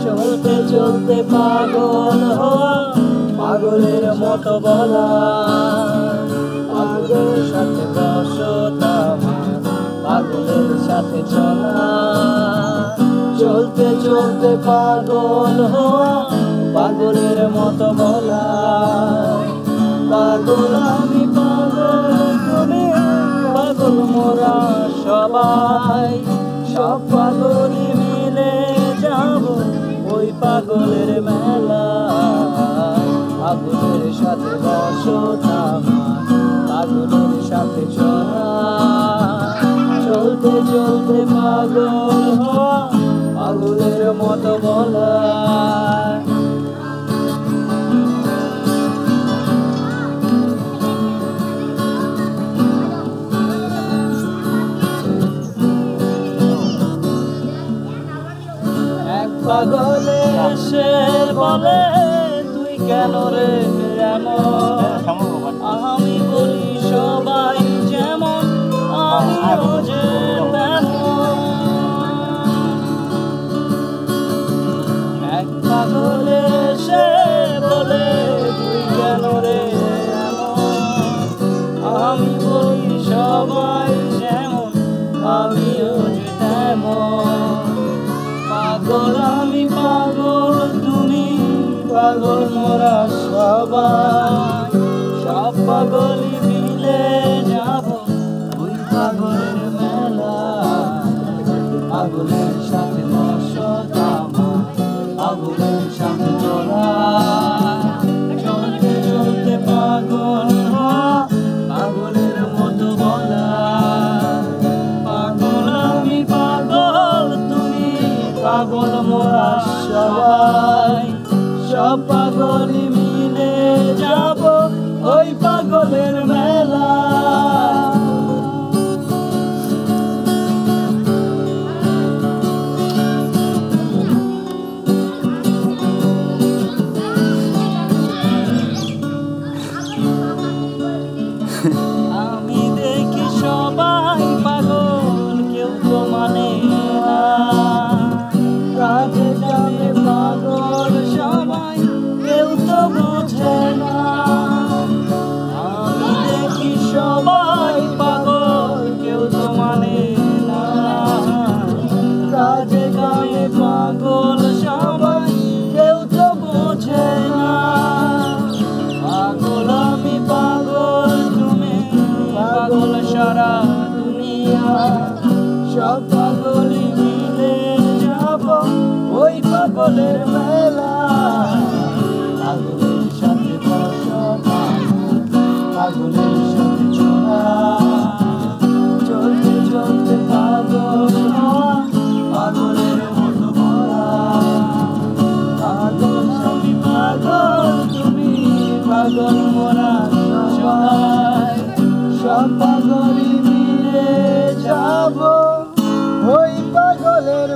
চলতে চলতে পাগল হওয়া, পাগলের মতো বলা, পাগলের সাথে বসতা, পাগলের সাথে চলা। চলতে চলতে পাগল হওয়া, পাগলের মতো বলা, পাগল আমি পাগল তুমি, পাগল মোরা সবাই, সব পাগলই মিলে যাব ওই পাগলের মেলা। পাগলের সাথে বসতা, পাগলের সাথে চলা। চলতে চলতে পাগল হওয়া, পাগলের মতো বলা। এক পাগলে এসে বলে তুই কেন রে এমন, আমি বলি সবাই যেমন আমিও যে তেমন। এক পাগলে এসে বলে তুই কেন রে এমন, আমি বলি সবাই যেমন আমিও যে তেমন। পাগল আমি পাগল তুমি, পাগল মোরা সবাই, সব পাগলই মিলে যাব ওই পাগলের মেলা। পাগলের সাথে বসতা, পাগলের সাথে চলা। চলতে চলতে পাগল হওয়া, পাগলের মতো বলা, পাগল আমি পাগল তুমি, পাগল মোরা সবাই, সব পাগলই মিলে যাব ওই পাগলের মেলা। আমি দেখি সবাই পাগল, কেউ তো মানে না, কাজে যাবে পাগল সবাই, কেউ তো বোঝে না। আমি দেখি সবাই পাগল, কেউ তো মানে না, কাজে যাবে পাগল সবাই, কেউ তো বোঝে না। পাগল আমি পাগল তুমি, পাগল সারা দুনিয়া, সব পাগলই মিলে যাব ওই পাগলের মেলা। পাগলের সাথে বসতা, পাগলের